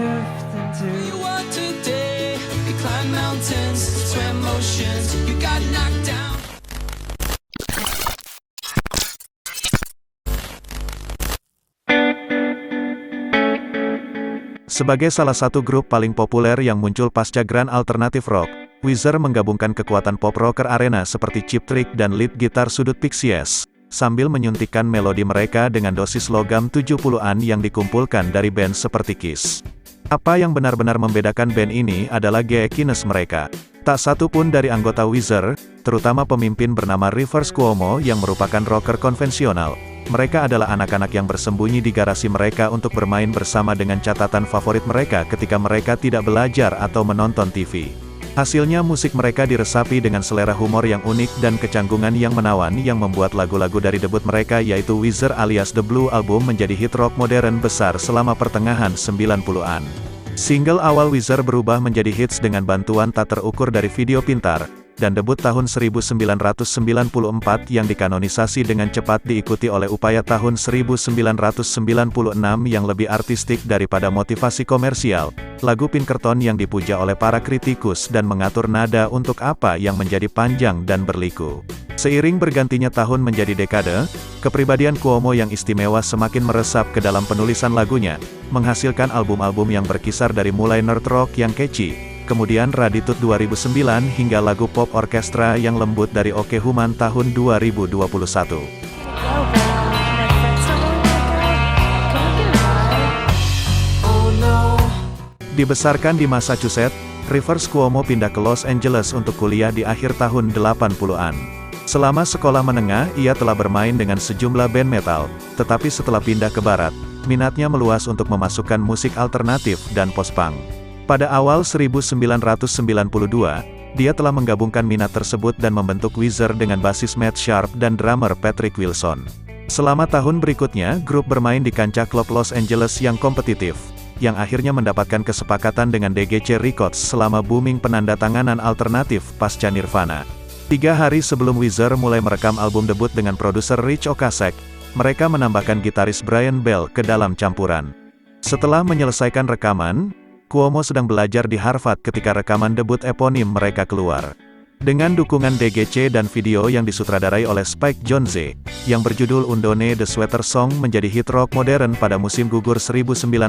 drifting to. You want today, you climb mountains, swim oceans, you got knocked down. Sebagai salah satu grup paling populer yang muncul pasca Grand Alternative Rock, Weezer menggabungkan kekuatan pop rocker arena seperti Cheap Trick dan lead gitar sudut Pixies, sambil menyuntikkan melodi mereka dengan dosis logam 70-an yang dikumpulkan dari band seperti Kiss. Apa yang benar-benar membedakan band ini adalah geekiness mereka. Tak satu pun dari anggota Weezer, terutama pemimpin bernama Rivers Cuomo yang merupakan rocker konvensional. Mereka adalah anak-anak yang bersembunyi di garasi mereka untuk bermain bersama dengan catatan favorit mereka ketika mereka tidak belajar atau menonton TV. Hasilnya musik mereka diresapi dengan selera humor yang unik dan kecanggungan yang menawan yang membuat lagu-lagu dari debut mereka yaitu Weezer alias The Blue Album menjadi hit rock modern besar selama pertengahan 90-an. Single awal Weezer berubah menjadi hits dengan bantuan tak terukur dari video pintar, dan debut tahun 1994 yang dikanonisasi dengan cepat diikuti oleh upaya tahun 1996 yang lebih artistik daripada motivasi komersial, lagu Pinkerton yang dipuja oleh para kritikus dan mengatur nada untuk apa yang menjadi panjang dan berliku. Seiring bergantinya tahun menjadi dekade, kepribadian Cuomo yang istimewa semakin meresap ke dalam penulisan lagunya, menghasilkan album-album yang berkisar dari mulai nerd rock yang catchy, kemudian Raditut 2009 hingga lagu pop orkestra yang lembut dari Oke Human tahun 2021. Dibesarkan di Massachusetts, Rivers Cuomo pindah ke Los Angeles untuk kuliah di akhir tahun 80-an. Selama sekolah menengah, ia telah bermain dengan sejumlah band metal, tetapi setelah pindah ke barat, minatnya meluas untuk memasukkan musik alternatif dan post-punk. Pada awal 1992, dia telah menggabungkan minat tersebut dan membentuk Weezer dengan basis Matt Sharp dan drummer Patrick Wilson. Selama tahun berikutnya, grup bermain di kancah klub Los Angeles yang kompetitif, yang akhirnya mendapatkan kesepakatan dengan DGC Records selama booming penandatanganan alternatif pasca Nirvana. 3 hari sebelum Weezer mulai merekam album debut dengan produser Rich Ocasek, mereka menambahkan gitaris Brian Bell ke dalam campuran. Setelah menyelesaikan rekaman, Cuomo sedang belajar di Harvard ketika rekaman debut eponim mereka keluar. Dengan dukungan DGC dan video yang disutradarai oleh Spike Jonze, yang berjudul Undone The Sweater Song menjadi hit rock modern pada musim gugur 1994.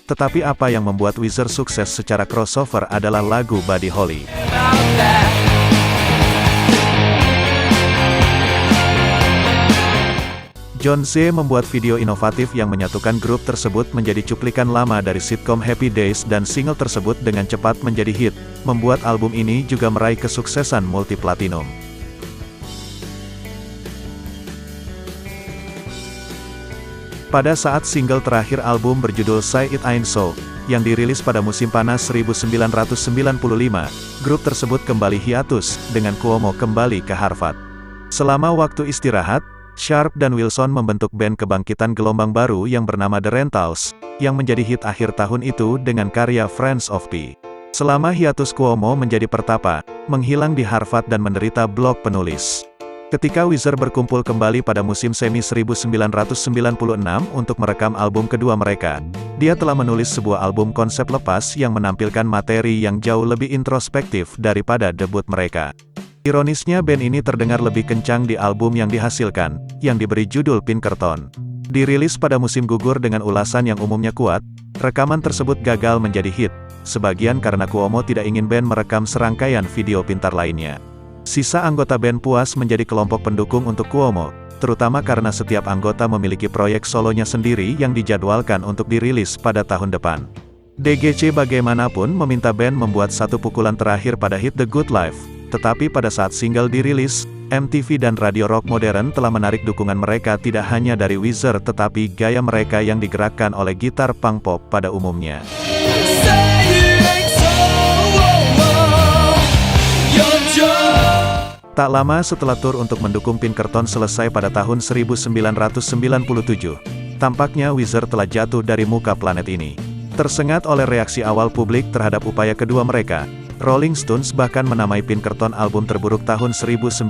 Tetapi apa yang membuat Weezer sukses secara crossover adalah lagu Buddy Holly. Jonze membuat video inovatif yang menyatukan grup tersebut menjadi cuplikan lama dari sitkom Happy Days dan single tersebut dengan cepat menjadi hit, membuat album ini juga meraih kesuksesan multi-platinum. Pada saat single terakhir album berjudul Say It Ain't So, yang dirilis pada musim panas 1995, grup tersebut kembali hiatus, dengan Cuomo kembali ke Harvard. Selama waktu istirahat, Sharp dan Wilson membentuk band kebangkitan gelombang baru yang bernama The Rentals, yang menjadi hit akhir tahun itu dengan karya Friends of P. Selama hiatus Cuomo menjadi pertapa, menghilang di Harvard dan menderita blok penulis. Ketika Weezer berkumpul kembali pada musim semi 1996 untuk merekam album kedua mereka, dia telah menulis sebuah album konsep lepas yang menampilkan materi yang jauh lebih introspektif daripada debut mereka. Ironisnya band ini terdengar lebih kencang di album yang dihasilkan, yang diberi judul Pinkerton. Dirilis pada musim gugur dengan ulasan yang umumnya kuat, rekaman tersebut gagal menjadi hit, sebagian karena Cuomo tidak ingin band merekam serangkaian video pintar lainnya. Sisa anggota band puas menjadi kelompok pendukung untuk Cuomo, terutama karena setiap anggota memiliki proyek solonya sendiri yang dijadwalkan untuk dirilis pada tahun depan. DGC bagaimanapun meminta band membuat satu pukulan terakhir pada hit The Good Life. Tetapi pada saat single dirilis, MTV dan radio rock modern telah menarik dukungan mereka tidak hanya dari Weezer tetapi gaya mereka yang digerakkan oleh gitar punk pop pada umumnya. Tak lama setelah tur untuk mendukung Pinkerton selesai pada tahun 1997, tampaknya Weezer telah jatuh dari muka planet ini. Tersengat oleh reaksi awal publik terhadap upaya kedua mereka, Rolling Stones bahkan menamai Pinkerton album terburuk tahun 1996.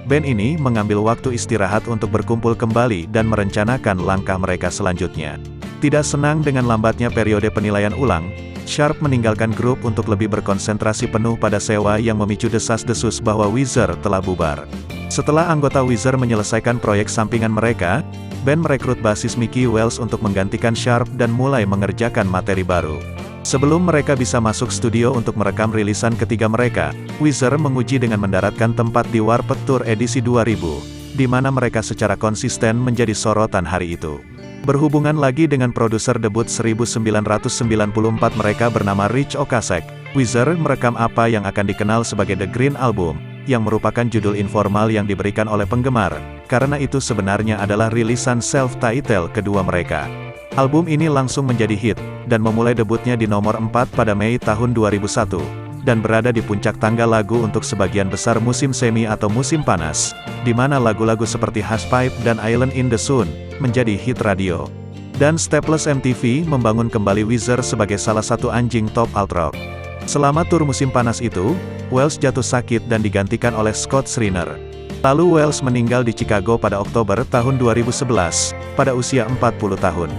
Band ini mengambil waktu istirahat untuk berkumpul kembali dan merencanakan langkah mereka selanjutnya. Tidak senang dengan lambatnya periode penilaian ulang, Sharp meninggalkan grup untuk lebih berkonsentrasi penuh pada sewa yang memicu desas-desus bahwa Weezer telah bubar. Setelah anggota Weezer menyelesaikan proyek sampingan mereka, band merekrut basis Mickey Wells untuk menggantikan Sharp dan mulai mengerjakan materi baru. Sebelum mereka bisa masuk studio untuk merekam rilisan ketiga mereka, Weezer menguji dengan mendaratkan tempat di Warped Tour edisi 2000, di mana mereka secara konsisten menjadi sorotan hari itu. Berhubungan lagi dengan produser debut 1994 mereka bernama Rich Ocasek, Weezer merekam apa yang akan dikenal sebagai The Green Album, yang merupakan judul informal yang diberikan oleh penggemar, karena itu sebenarnya adalah rilisan self-titled kedua mereka. Album ini langsung menjadi hit, dan memulai debutnya di nomor 4 pada Mei tahun 2001, dan berada di puncak tangga lagu untuk sebagian besar musim semi atau musim panas, di mana lagu-lagu seperti Halfpipe dan Island in the Sun menjadi hit radio. Dan Staples MTV membangun kembali Weezer sebagai salah satu anjing top alt rock. Selama tur musim panas itu, Wells jatuh sakit dan digantikan oleh Scott Shriner. Lalu Wells meninggal di Chicago pada Oktober tahun 2011, pada usia 40 tahun.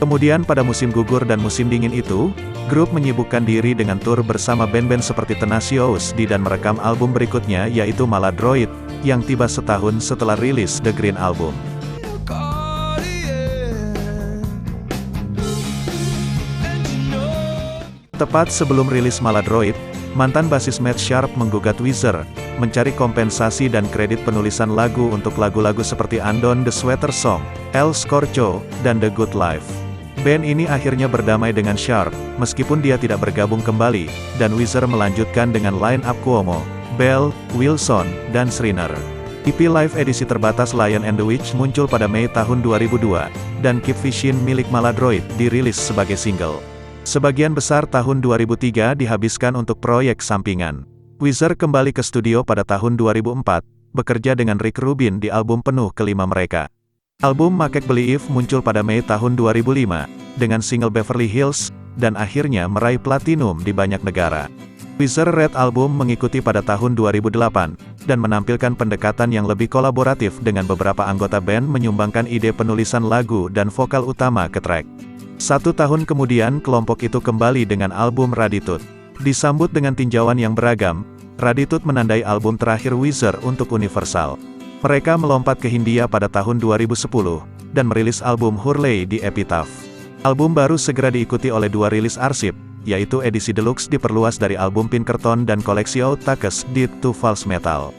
Kemudian pada musim gugur dan musim dingin itu, grup menyibukkan diri dengan tur bersama band-band seperti Tenacious D dan merekam album berikutnya yaitu Maladroit, yang tiba setahun setelah rilis The Green Album. Tepat sebelum rilis Maladroit, mantan basis Matt Sharp menggugat Weezer, mencari kompensasi dan kredit penulisan lagu untuk lagu-lagu seperti Undone the Sweater Song, El Scorcho, dan The Good Life. Band ini akhirnya berdamai dengan Sharp, meskipun dia tidak bergabung kembali, dan Weezer melanjutkan dengan line-up Cuomo, Bell, Wilson, dan Shriner. EP live edisi terbatas Lion and the Witch muncul pada Mei tahun 2002, dan Keep Fishing milik Maladroit dirilis sebagai single. Sebagian besar tahun 2003 dihabiskan untuk proyek sampingan. Weezer kembali ke studio pada tahun 2004, bekerja dengan Rick Rubin di album penuh kelima mereka. Album Make Believe muncul pada Mei tahun 2005, dengan single Beverly Hills, dan akhirnya meraih platinum di banyak negara. Weezer Red Album mengikuti pada tahun 2008, dan menampilkan pendekatan yang lebih kolaboratif dengan beberapa anggota band menyumbangkan ide penulisan lagu dan vokal utama ke track. 1 tahun kemudian kelompok itu kembali dengan album Raditude. Disambut dengan tinjauan yang beragam, Raditude menandai album terakhir Weezer untuk Universal. Mereka melompat ke Hindia pada tahun 2010, dan merilis album Hurley di Epitaph. Album baru segera diikuti oleh 2 rilis arsip, yaitu edisi deluxe diperluas dari album Pinkerton dan koleksi Outtakes Deed to False Metal.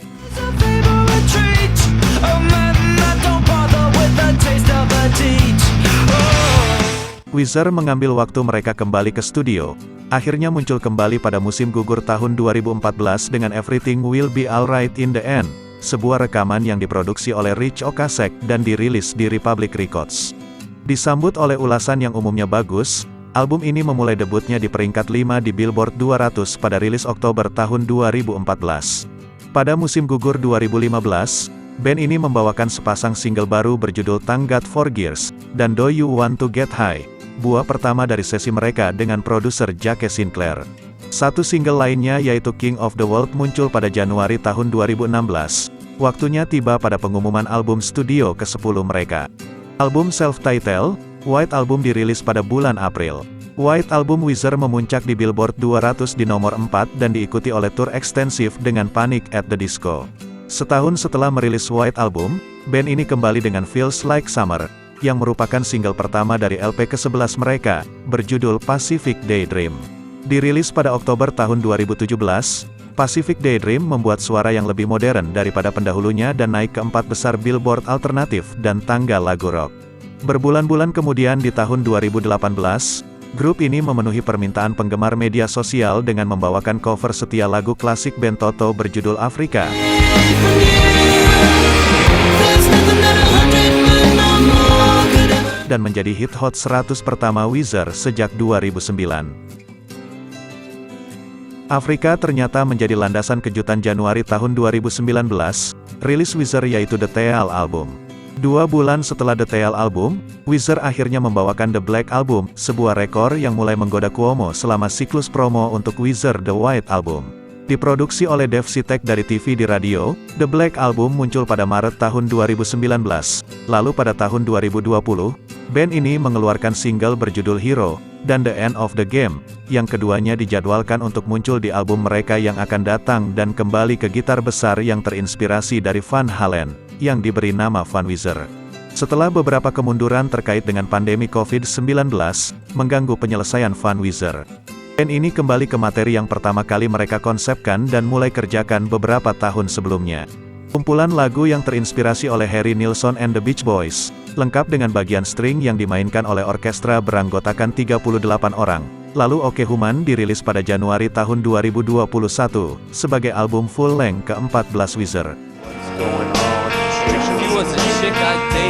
Weezer mengambil waktu mereka kembali ke studio, akhirnya muncul kembali pada musim gugur tahun 2014 dengan Everything Will Be Alright in the End, sebuah rekaman yang diproduksi oleh Rich Ocasek dan dirilis di Republic Records. Disambut oleh ulasan yang umumnya bagus, album ini memulai debutnya di peringkat 5 di Billboard 200 pada rilis Oktober tahun 2014. Pada musim gugur 2015, band ini membawakan sepasang single baru berjudul Thank God for Gears, dan Do You Want to Get High, buah pertama dari sesi mereka dengan produser Jake Sinclair. Satu single lainnya yaitu King of the World muncul pada Januari tahun 2016. Waktunya tiba pada pengumuman album studio ke-10 mereka. Album self-titled, White Album dirilis pada bulan April. White Album Weezer memuncak di Billboard 200 di nomor 4 dan diikuti oleh tour ekstensif dengan Panic at the Disco. Setahun setelah merilis White Album, band ini kembali dengan Feels Like Summer, yang merupakan single pertama dari LP ke-11 mereka, berjudul Pacific Daydream. Dirilis pada Oktober tahun 2017, Pacific Daydream membuat suara yang lebih modern daripada pendahulunya dan naik ke 4 besar Billboard alternatif dan tangga lagu rock. Berbulan-bulan kemudian di tahun 2018, grup ini memenuhi permintaan penggemar media sosial dengan membawakan cover setia lagu klasik band Toto berjudul Afrika. Dan menjadi hit Hot 100 pertama Weezer sejak 2009. Afrika ternyata menjadi landasan kejutan Januari tahun 2019, rilis Weezer yaitu The Teal Album. 2 bulan setelah The Teal Album, Weezer akhirnya membawakan The Black Album, sebuah rekor yang mulai menggoda Cuomo selama siklus promo untuk Weezer The White Album. Diproduksi oleh Dave Sitek dari TV di radio, The Black Album muncul pada Maret tahun 2019. Lalu pada tahun 2020, Band ini mengeluarkan single berjudul Hero, dan The End of the Game, yang keduanya dijadwalkan untuk muncul di album mereka yang akan datang dan kembali ke gitar besar yang terinspirasi dari Van Halen, yang diberi nama Funwizard. Setelah beberapa kemunduran terkait dengan pandemi COVID-19, mengganggu penyelesaian Funwizard, band ini kembali ke materi yang pertama kali mereka konsepkan dan mulai kerjakan beberapa tahun sebelumnya. Kumpulan lagu yang terinspirasi oleh Harry Nilsson and the Beach Boys, lengkap dengan bagian string yang dimainkan oleh orkestra beranggotakan 38 orang. Lalu Oke Human dirilis pada Januari tahun 2021, sebagai album full-length ke-14 Weezer. She was a chick I dated.